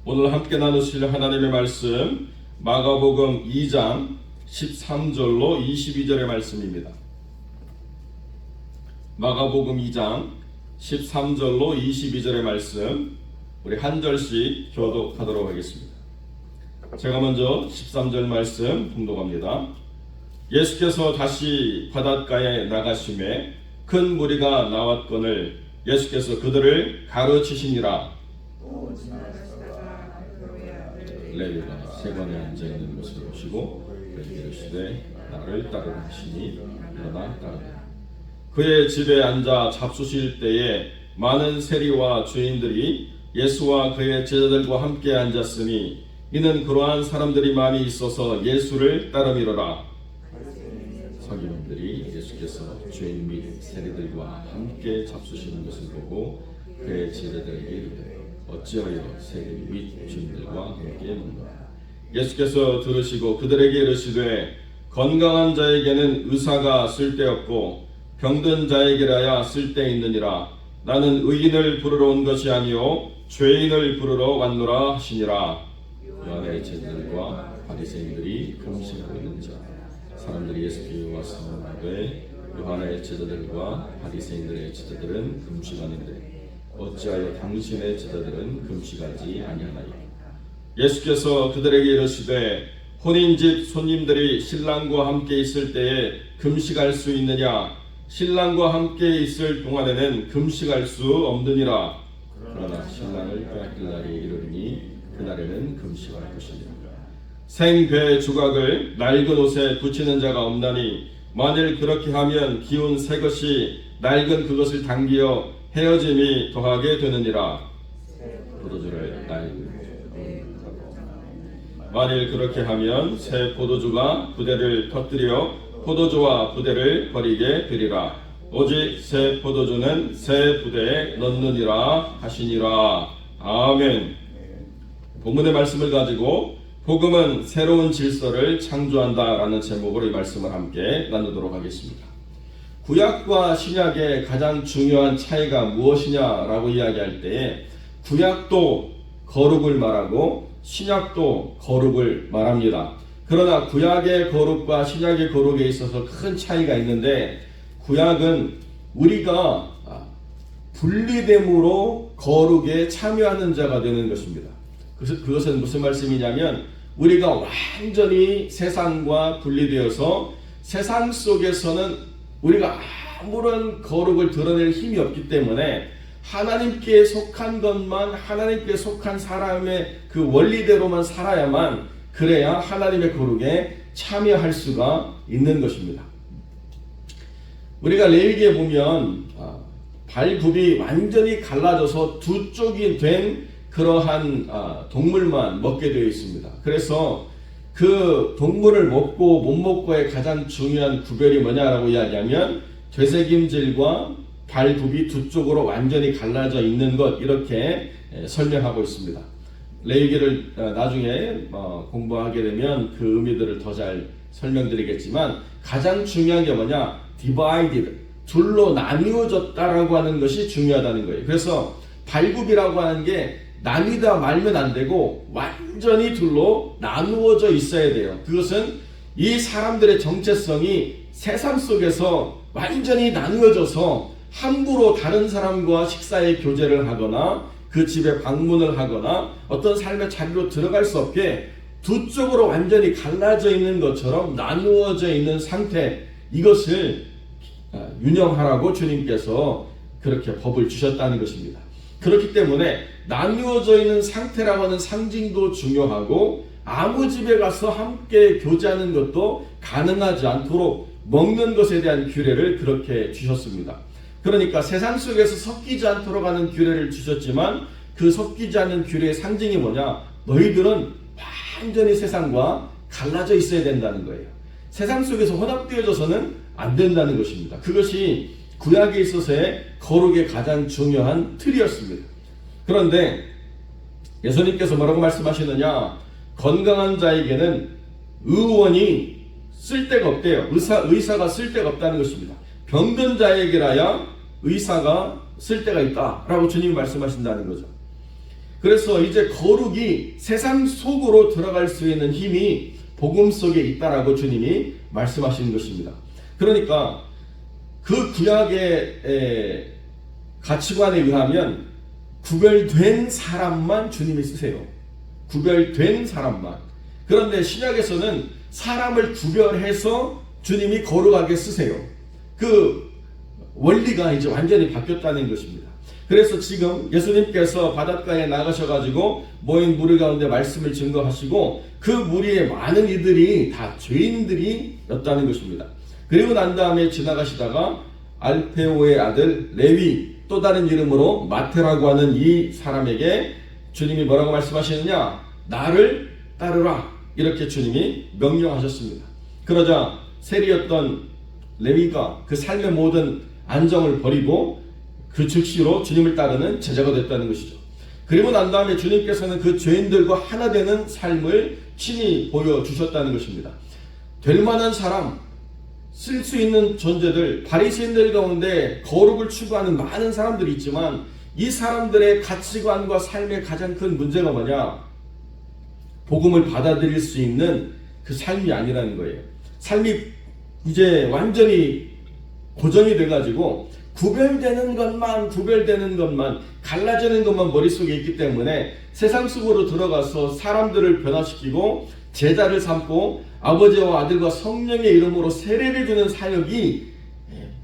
오늘 함께 나누실 하나님의 말씀 마가복음 2장 13절로 22절의 말씀입니다. 마가복음 2장 13절로 22절의 말씀 우리 한 절씩 교독하도록 하겠습니다. 제가 먼저 13절 말씀 봉독합니다. 예수께서 다시 바닷가에 나가심에 큰 무리가 나왔거늘 예수께서 그들을 가르치시니라. 레위가 세관에 앉아있는 것을 보시고 그에게 이르시되 나를 따르라 하시니 일어나 따르라. 그의 집에 앉아 잡수실 때에 많은 세리와 죄인들이 예수와 그의 제자들과 함께 앉았으니 이는 그러한 사람들이 많이 있어서 예수를 따름이로라. 서기관들이 예수께서 죄인 및 세리들과 함께 잡수시는 것을 보고 그의 제자들에게 이르되 어찌하여 세리 및 죄인들과 함께 먹노라. 예수께서 들으시고 그들에게 이르시되 건강한 자에게는 의사가 쓸데없고 병든 자에게라야 쓸데있느니라. 나는 의인을 부르러 온 것이 아니요 죄인을 부르러 왔노라 하시니라. 요한의 제자들과 바리새인들이 금식하고 있는 자. 사람들이 예수께 와서 말하되 요한의 제자들과 바리새인들의 제자들은 금식하는데 어찌하여 당신의 제자들은 금식하지 아니하나이까. 예수께서 그들에게 이르시되 혼인집 손님들이 신랑과 함께 있을 때에 금식할 수 있느냐? 신랑과 함께 있을 동안에는 금식할 수 없느니라. 그러나 신랑을 빼앗길 날이 이르리니 그날에는 금식할 것이니라. 생배 주각을 낡은 옷에 붙이는 자가 없나니 만일 그렇게 하면 기운 새 것이 낡은 그것을 당기어 헤어짐이 더하게 되느니라. 포도주를 만일 그렇게 하면 새 포도주가 부대를 터뜨려 포도주와 부대를 버리게 되리라. 오직 새 포도주는 새 부대에 넣느니라 하시니라. 아멘. 본문의 말씀을 가지고 복음은 새로운 질서를 창조한다라는 제목으로 이 말씀을 함께 나누도록 하겠습니다. 구약과 신약의 가장 중요한 차이가 무엇이냐라고 이야기할 때에 구약도 거룩을 말하고 신약도 거룩을 말합니다. 그러나 구약의 거룩과 신약의 거룩에 있어서 큰 차이가 있는데 구약은 우리가 분리됨으로 거룩에 참여하는 자가 되는 것입니다. 그것은 무슨 말씀이냐면 우리가 완전히 세상과 분리되어서 세상 속에서는 우리가 아무런 거룩을 드러낼 힘이 없기 때문에 하나님께 속한 것만 하나님께 속한 사람의 그 원리대로만 살아야만 그래야 하나님의 거룩에 참여할 수가 있는 것입니다. 우리가 레위기에 보면 발굽이 완전히 갈라져서 두 쪽이 된 그러한 동물만 먹게 되어 있습니다. 그래서 그 동물을 먹고 못 먹고의 가장 중요한 구별이 뭐냐라고 이야기하면 되새김질과 발굽이 두 쪽으로 완전히 갈라져 있는 것 이렇게 설명하고 있습니다. 레위기를 나중에 공부하게 되면 그 의미들을 더 잘 설명드리겠지만 가장 중요한 게 뭐냐? divided, 둘로 나뉘어졌다라고 하는 것이 중요하다는 거예요. 그래서 발굽이라고 하는 게 나뉘다 말면 안 되고 완전히 둘로 나누어져 있어야 돼요. 그것은 이 사람들의 정체성이 세상 속에서 완전히 나누어져서 함부로 다른 사람과 식사에 교제를 하거나 그 집에 방문을 하거나 어떤 삶의 자리로 들어갈 수 없게 두 쪽으로 완전히 갈라져 있는 것처럼 나누어져 있는 상태, 이것을 윤영하라고 주님께서 그렇게 법을 주셨다는 것입니다. 그렇기 때문에 나누어져 있는 상태라고 하는 상징도 중요하고 아무 집에 가서 함께 교제하는 것도 가능하지 않도록 먹는 것에 대한 규례를 그렇게 주셨습니다. 그러니까 세상 속에서 섞이지 않도록 하는 규례를 주셨지만 그 섞이지 않는 규례의 상징이 뭐냐? 너희들은 완전히 세상과 갈라져 있어야 된다는 거예요. 세상 속에서 혼합되어져서는 안 된다는 것입니다. 그것이 구약에 있어서의 거룩의 가장 중요한 틀이었습니다. 그런데 예수님께서 뭐라고 말씀하시느냐? 건강한 자에게는 의원이 쓸데가 없대요. 의사가 쓸데가 없다는 것입니다. 병든 자에게라야 의사가 쓸데가 있다라고 주님이 말씀하신다는 거죠. 그래서 이제 거룩이 세상 속으로 들어갈 수 있는 힘이 복음 속에 있다라고 주님이 말씀하시는 것입니다. 그러니까 그 구약의 가치관에 의하면 구별된 사람만 주님이 쓰세요. 구별된 사람만. 그런데 신약에서는 사람을 구별해서 주님이 거룩하게 쓰세요. 그 원리가 이제 완전히 바뀌었다는 것입니다. 그래서 지금 예수님께서 바닷가에 나가셔가지고 모인 무리 가운데 말씀을 증거하시고 그 무리의 많은 이들이 다 죄인들이었다는 것입니다. 그리고 난 다음에 지나가시다가 알페오의 아들 레위, 또 다른 이름으로 마태라고 하는 이 사람에게 주님이 뭐라고 말씀하시느냐? 나를 따르라. 이렇게 주님이 명령하셨습니다. 그러자 세리였던 레위가 그 삶의 모든 안정을 버리고 그 즉시로 주님을 따르는 제자가 됐다는 것이죠. 그리고 난 다음에 주님께서는 그 죄인들과 하나 되는 삶을 친히 보여주셨다는 것입니다. 될 만한 사람, 쓸 수 있는 존재들, 바리새인들 가운데 거룩을 추구하는 많은 사람들이 있지만 이 사람들의 가치관과 삶의 가장 큰 문제가 뭐냐? 복음을 받아들일 수 있는 그 삶이 아니라는 거예요. 삶이 이제 완전히 고정이 돼가지고 구별되는 것만 갈라지는 것만 머릿속에 있기 때문에 세상 속으로 들어가서 사람들을 변화시키고 제자를 삼고 아버지와 아들과 성령의 이름으로 세례를 주는 사역이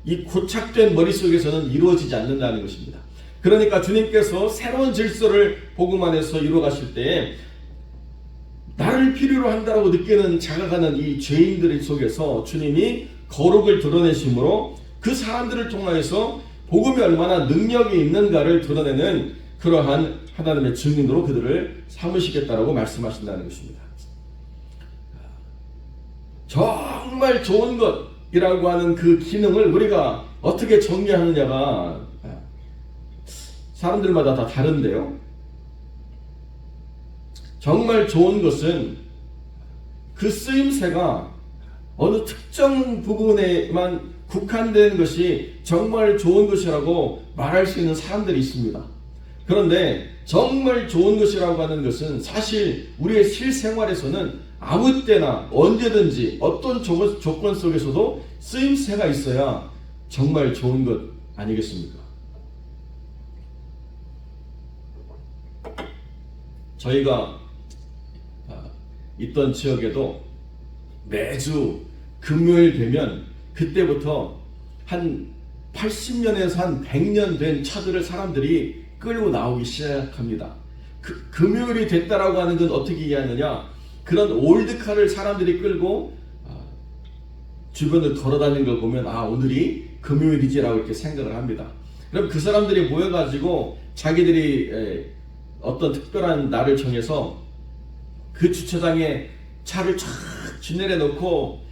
이 고착된 머릿속에서는 이루어지지 않는다는 것입니다. 그러니까 주님께서 새로운 질서를 복음 안에서 이루어 가실 때에 나를 필요로 한다고 느끼는 자각하는 이 죄인들 속에서 주님이 거룩을 드러내심으로 그 사람들을 통하여서 복음이 얼마나 능력이 있는가를 드러내는 그러한 하나님의 증인으로 그들을 삼으시겠다라고 말씀하신다는 것입니다. 정말 좋은 것이라고 하는 그 기능을 우리가 어떻게 정리하느냐가 사람들마다 다 다른데요. 정말 좋은 것은 그 쓰임새가 어느 특정 부분에만 국한된 것이 정말 좋은 것이라고 말할 수 있는 사람들이 있습니다. 그런데 정말 좋은 것이라고 하는 것은 사실 우리의 실생활에서는 아무 때나 언제든지 어떤 조건 속에서도 쓰임새가 있어야 정말 좋은 것 아니겠습니까? 저희가 있던 지역에도 매주 금요일 되면 그때부터 한 80년에서 한 100년 된 차들을 사람들이 끌고 나오기 시작합니다. 금요일이 됐다라고 하는 건 어떻게 이해하느냐? 그런 올드카를 사람들이 끌고 주변을 걸어다니는 걸 보면 오늘이 금요일이지라고 이렇게 생각을 합니다. 그럼 그 사람들이 모여가지고 자기들이 어떤 특별한 날을 정해서 그 주차장에 차를 쫙 지내려 놓고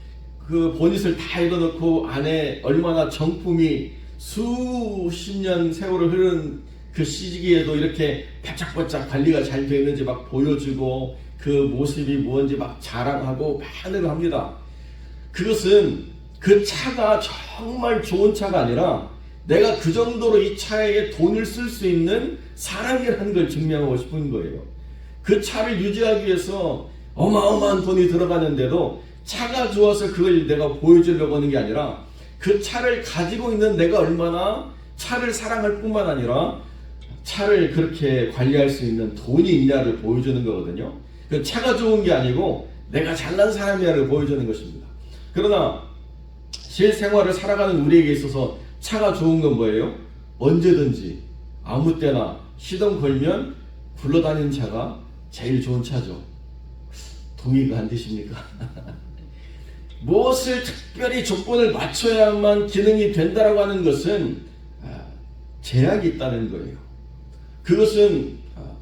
그 보닛을 다 열어놓고 안에 얼마나 정품이 수십 년 세월을 흐른 그 시기에도 이렇게 바짝바짝 관리가 잘 되어 있는지 막 보여주고 그 모습이 뭔지 막 자랑하고 많은 합니다. 그것은 그 차가 정말 좋은 차가 아니라 내가 그 정도로 이 차에 돈을 쓸 수 있는 사람이라는 걸 증명하고 싶은 거예요. 그 차를 유지하기 위해서 어마어마한 돈이 들어가는데도 차가 좋아서 그걸 내가 보여주려고 하는 게 아니라 그 차를 가지고 있는 내가 얼마나 차를 사랑할 뿐만 아니라 차를 그렇게 관리할 수 있는 돈이 있냐를 보여주는 거거든요. 그 차가 좋은 게 아니고 내가 잘난 사람이야를 보여주는 것입니다. 그러나 실생활을 살아가는 우리에게 있어서 차가 좋은 건 뭐예요? 언제든지 아무 때나 시동 걸면 굴러다니는 차가 제일 좋은 차죠. 동의가 안 되십니까? 무엇을 특별히 조건을 맞춰야만 기능이 된다라고 하는 것은 제약이 있다는 거예요. 그것은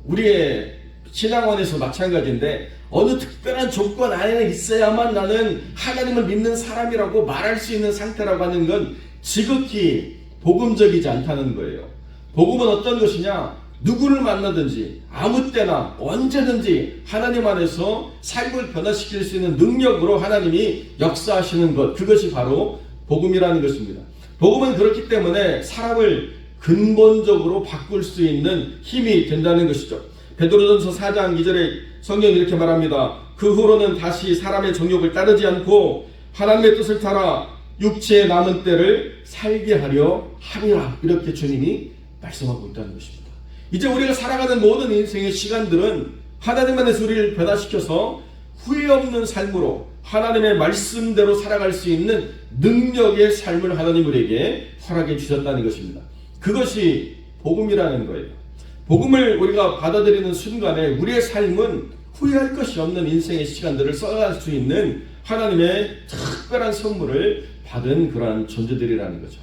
우리의 신앙원에서 마찬가지인데 어느 특별한 조건 안에 있어야만 나는 하나님을 믿는 사람이라고 말할 수 있는 상태라고 하는 건 지극히 복음적이지 않다는 거예요. 복음은 어떤 것이냐? 누구를 만나든지 아무 때나 언제든지 하나님 안에서 삶을 변화시킬 수 있는 능력으로 하나님이 역사하시는 것, 그것이 바로 복음이라는 것입니다. 복음은 그렇기 때문에 사람을 근본적으로 바꿀 수 있는 힘이 된다는 것이죠. 베드로전서 4장 2절에 성경이 이렇게 말합니다. 그 후로는 다시 사람의 정욕을 따르지 않고 하나님의 뜻을 따라 육체의 남은 때를 살게 하려 함이라. 이렇게 주님이 말씀하고 있다는 것입니다. 이제 우리가 살아가는 모든 인생의 시간들은 하나님 안에서 우리를 변화시켜서 후회 없는 삶으로 하나님의 말씀대로 살아갈 수 있는 능력의 삶을 하나님 우리에게 허락해 주셨다는 것입니다. 그것이 복음이라는 거예요. 복음을 우리가 받아들이는 순간에 우리의 삶은 후회할 것이 없는 인생의 시간들을 써갈 수 있는 하나님의 특별한 선물을 받은 그러한 존재들이라는 거죠.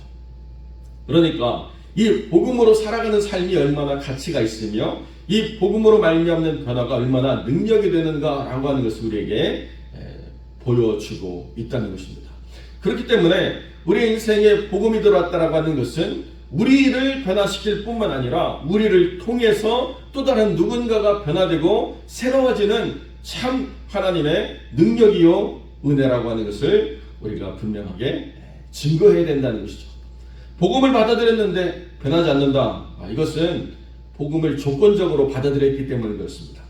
그러니까 이 복음으로 살아가는 삶이 얼마나 가치가 있으며 이 복음으로 말미암는 변화가 얼마나 능력이 되는가라고 하는 것을 우리에게 보여주고 있다는 것입니다. 그렇기 때문에 우리 인생에 복음이 들어왔다라고 하는 것은 우리를 변화시킬 뿐만 아니라 우리를 통해서 또 다른 누군가가 변화되고 새로워지는 참 하나님의 능력이요 은혜라고 하는 것을 우리가 분명하게 증거해야 된다는 것이죠. 복음을 받아들였는데 변하지 않는다. 이것은 복음을 조건적으로 받아들였기 때문에 그렇습니다.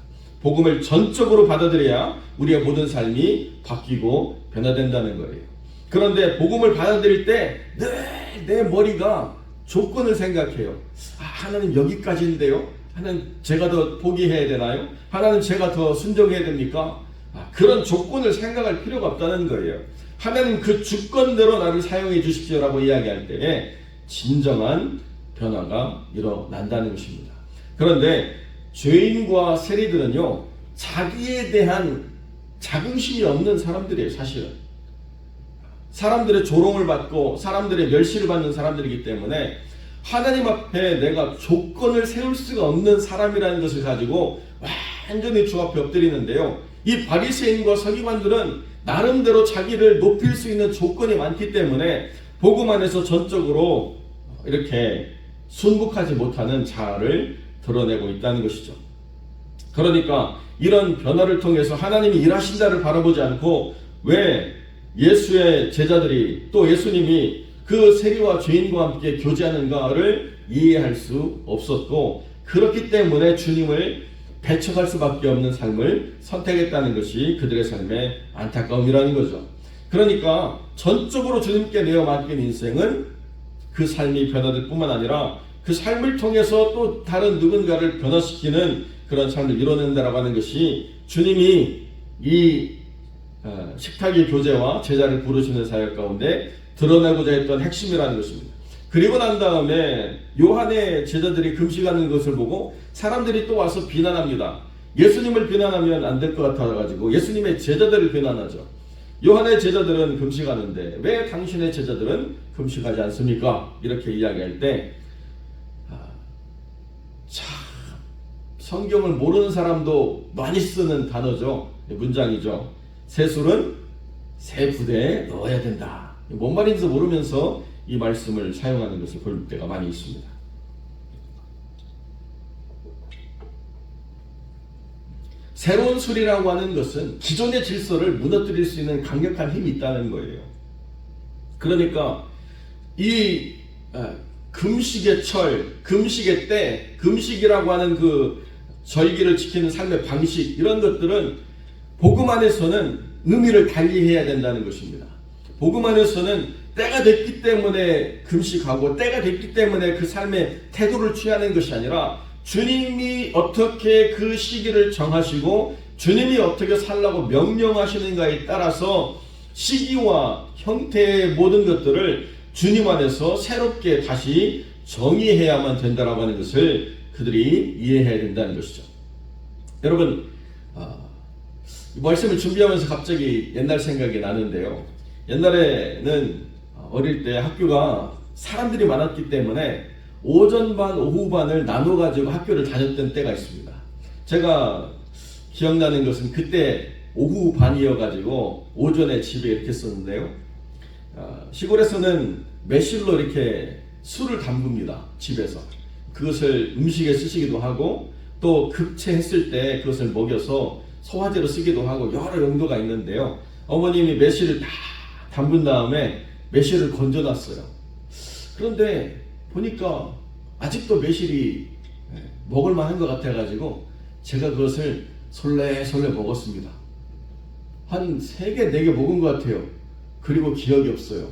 복음을 전적으로 받아들여야 우리의 모든 삶이 바뀌고 변화된다는 거예요. 그런데 복음을 받아들일 때 늘 내 머리가 조건을 생각해요. 하나님 여기까지인데요. 하나님 제가 더 포기해야 되나요? 하나님 제가 더 순종해야 됩니까? 그런 조건을 생각할 필요가 없다는 거예요. 하나님 그 주권대로 나를 사용해 주십시오라고 이야기할 때에 진정한 변화가 일어난다는 것입니다. 그런데 죄인과 세리들은요, 자기에 대한 자긍심이 없는 사람들이에요. 사실은 사람들의 조롱을 받고 사람들의 멸시를 받는 사람들이기 때문에 하나님 앞에 내가 조건을 세울 수가 없는 사람이라는 것을 가지고 완전히 주 앞에 엎드리는데요, 이 바리새인과 서기관들은 나름대로 자기를 높일 수 있는 조건이 많기 때문에 복음 안에서 전적으로 이렇게 순복하지 못하는 자아를 드러내고 있다는 것이죠. 그러니까 이런 변화를 통해서 하나님이 일하신다를 바라보지 않고 왜 예수의 제자들이 또 예수님이 그 세리와 죄인과 함께 교제하는가를 이해할 수 없었고, 그렇기 때문에 주님을 배척할 수밖에 없는 삶을 선택했다는 것이 그들의 삶의 안타까움이라는 거죠. 그러니까 전적으로 주님께 내어 맡긴 인생은 그 삶이 변화될 뿐만 아니라 그 삶을 통해서 또 다른 누군가를 변화시키는 그런 삶을 이뤄낸다라고 하는 것이 주님이 이 식탁의 교제와 제자를 부르시는 사역 가운데 드러내고자 했던 핵심이라는 것입니다. 그리고 난 다음에 요한의 제자들이 금식하는 것을 보고 사람들이 또 와서 비난합니다. 예수님을 비난하면 안 될 것 같아가지고 예수님의 제자들을 비난하죠. 요한의 제자들은 금식하는데 왜 당신의 제자들은 금식하지 않습니까? 이렇게 이야기할 때 참 성경을 모르는 사람도 많이 쓰는 단어죠. 문장이죠. 새술은 새 부대에 넣어야 된다. 뭔 말인지 모르면서 이 말씀을 사용하는 것을 볼 때가 많이 있습니다. 새로운 술이라고 하는 것은 기존의 질서를 무너뜨릴 수 있는 강력한 힘이 있다는 거예요. 그러니까 이 금식의 철, 금식의 때, 금식이라고 하는 그 절기를 지키는 삶의 방식, 이런 것들은 복음 안에서는 의미를 달리해야 된다는 것입니다. 복음 안에서는 때가 됐기 때문에 금식하고 때가 됐기 때문에 그 삶의 태도를 취하는 것이 아니라 주님이 어떻게 그 시기를 정하시고 주님이 어떻게 살라고 명령하시는가에 따라서 시기와 형태의 모든 것들을 주님 안에서 새롭게 다시 정의해야만 된다라고 하는 것을 그들이 이해해야 된다는 것이죠. 여러분, 말씀을 준비하면서 갑자기 옛날 생각이 나는데요. 옛날에는 어릴 때 학교가 사람들이 많았기 때문에 오전반, 오후반을 나눠가지고 학교를 다녔던 때가 있습니다. 제가 기억나는 것은 그때 오후반이어가지고 오전에 집에 이렇게 썼는데요. 시골에서는 매실로 이렇게 술을 담굽니다. 집에서. 그것을 음식에 쓰시기도 하고 또 급체했을 때 그것을 먹여서 소화제로 쓰기도 하고 여러 용도가 있는데요. 어머님이 매실을 다 담근 다음에 매실을 건져놨어요. 그런데 보니까 아직도 매실이 먹을 만한 것 같아가지고 제가 그것을 솔레솔레 먹었습니다. 한 3개, 4개 먹은 것 같아요. 그리고 기억이 없어요.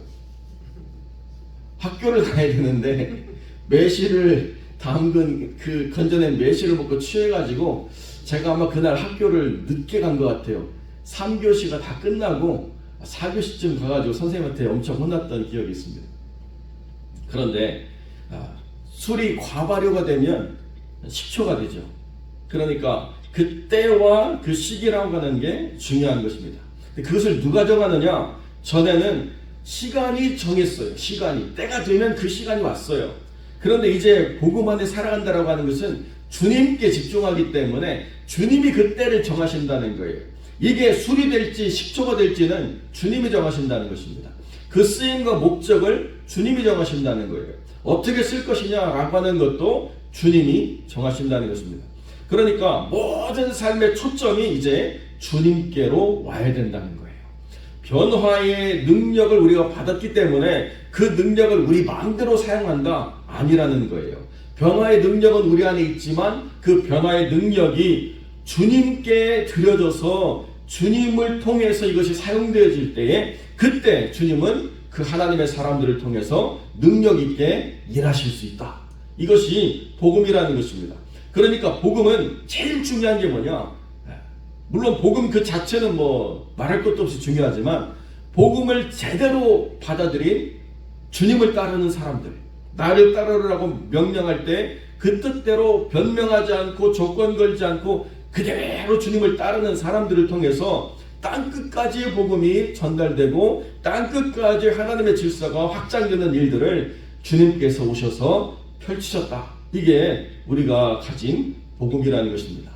학교를 가야 되는데 매실을 담근 그 건져낸 매실을 먹고 취해가지고 제가 아마 그날 학교를 늦게 간 것 같아요. 3교시가 다 끝나고 4교시쯤 가가지고 선생님한테 엄청 혼났던 기억이 있습니다. 그런데 술이 과발효가 되면 식초가 되죠. 그러니까 그때와 그 시기라고 하는 게 중요한 것입니다. 그것을 누가 정하느냐? 전에는 시간이 정했어요. 시간이 때가 되면 그 시간이 왔어요. 그런데 이제 복음 안에 살아간다라고 하는 것은 주님께 집중하기 때문에 주님이 그 때를 정하신다는 거예요. 이게 술이 될지 식초가 될지는 주님이 정하신다는 것입니다. 그 쓰임과 목적을 주님이 정하신다는 거예요. 어떻게 쓸 것이냐라고 하는 것도 주님이 정하신다는 것입니다. 그러니까 모든 삶의 초점이 이제 주님께로 와야 된다는 거예요. 변화의 능력을 우리가 받았기 때문에 그 능력을 우리 마음대로 사용한다? 아니라는 거예요. 변화의 능력은 우리 안에 있지만 그 변화의 능력이 주님께 드려져서 주님을 통해서 이것이 사용되어질 때에 그때 주님은 그 하나님의 사람들을 통해서 능력 있게 일하실 수 있다. 이것이 복음이라는 것입니다. 그러니까 복음은 제일 중요한 게 뭐냐? 물론 복음 그 자체는 뭐 말할 것도 없이 중요하지만 복음을 제대로 받아들인 주님을 따르는 사람들, 나를 따르라고 명령할 때 그 뜻대로 변명하지 않고 조건 걸지 않고 그대로 주님을 따르는 사람들을 통해서 땅끝까지의 복음이 전달되고 땅끝까지 하나님의 질서가 확장되는 일들을 주님께서 오셔서 펼치셨다. 이게 우리가 가진 복음이라는 것입니다.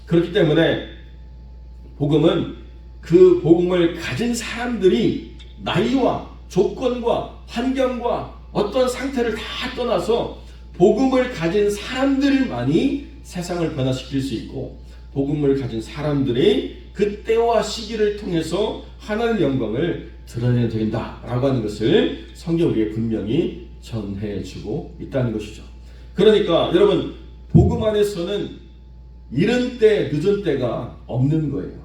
그렇기 때문에 복음은 그 복음을 가진 사람들이 나이와 조건과 환경과 어떤 상태를 다 떠나서 복음을 가진 사람들만이 세상을 변화시킬 수 있고 복음을 가진 사람들이 그 때와 시기를 통해서 하나님의 영광을 드러내야 된다라고 하는 것을 성경 우리에게 분명히 전해주고 있다는 것이죠. 그러니까 여러분 복음 안에서는 이른 때 늦은 때가 없는 거예요.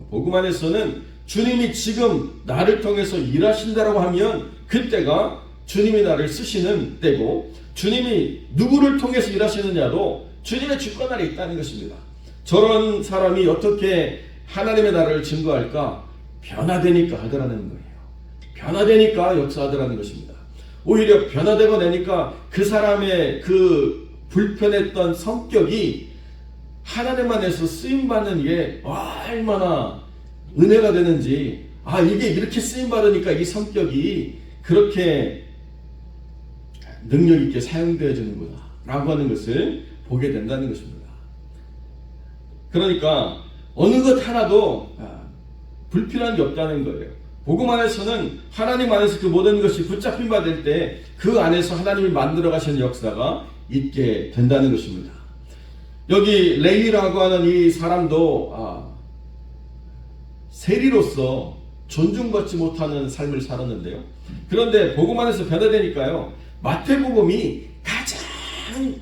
복음 안에서는 주님이 지금 나를 통해서 일하신다라고 하면 그때가 주님이 나를 쓰시는 때고 주님이 누구를 통해서 일하시느냐도 주님의 주권 아래 있다는 것입니다. 저런 사람이 어떻게 하나님의 나라를 증거할까? 변화되니까 하더라는 거예요. 변화되니까 역사하더라는 것입니다. 오히려 변화되고 나니까 그 사람의 그 불편했던 성격이 하나님 안에서 쓰임받는 게 얼마나 은혜가 되는지, 이게 이렇게 쓰임받으니까 이 성격이 그렇게 능력 있게 사용되어지는구나 라고 하는 것을 보게 된다는 것입니다. 그러니까 어느 것 하나도 불필요한 게 없다는 거예요. 복음 안에서는 하나님 안에서 그 모든 것이 붙잡힌 바 될 때 그 안에서 하나님이 만들어 가시는 역사가 있게 된다는 것입니다. 여기 레위라고 하는 이 사람도 세리로서 존중받지 못하는 삶을 살았는데요. 그런데 복음 안에서 변화되니까요. 마태복음이 가장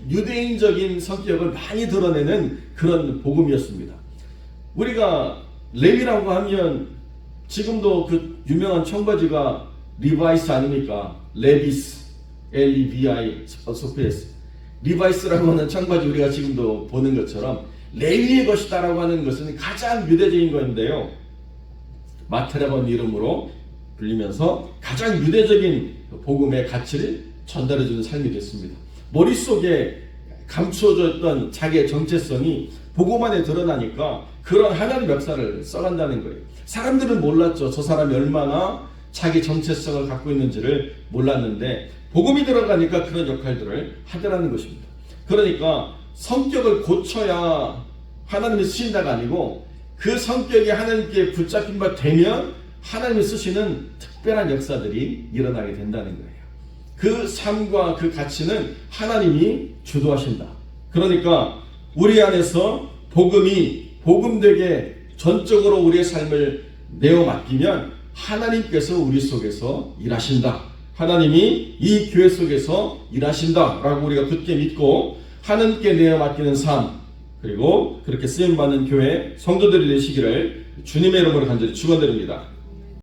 유대인적인 성격을 많이 드러내는 그런 복음이었습니다. 우리가 레위라고 하면 지금도 그 유명한 청바지가 리바이스 아닙니까? 레비스, L-E-V-I-S, 리바이스라고 하는 청바지 우리가 지금도 보는 것처럼 레위의 것이다라고 하는 것은 가장 유대적인 것인데요. 마태라고 하는 이름으로 불리면서 가장 유대적인 복음의 가치를 전달해주는 삶이 됐습니다. 머릿속에 감추어졌던 자기의 정체성이 복음 안에 드러나니까 그런 하나님의 역사를 써간다는 거예요. 사람들은 몰랐죠. 저 사람이 얼마나 자기 정체성을 갖고 있는지를 몰랐는데 복음이 들어가니까 그런 역할들을 하더라는 것입니다. 그러니까 성격을 고쳐야 하나님이 쓰신다가 아니고 그 성격이 하나님께 붙잡힌 바 되면 하나님이 쓰시는 특별한 역사들이 일어나게 된다는 거예요. 그 삶과 그 가치는 하나님이 주도하신다. 그러니까 우리 안에서 복음이 복음되게 전적으로 우리의 삶을 내어 맡기면 하나님께서 우리 속에서 일하신다. 하나님이 이 교회 속에서 일하신다 라고 우리가 굳게 믿고 하나님께 내어 맡기는 삶, 그리고 그렇게 쓰임받는 교회 성도들이 되시기를 주님의 이름으로 간절히 축원드립니다.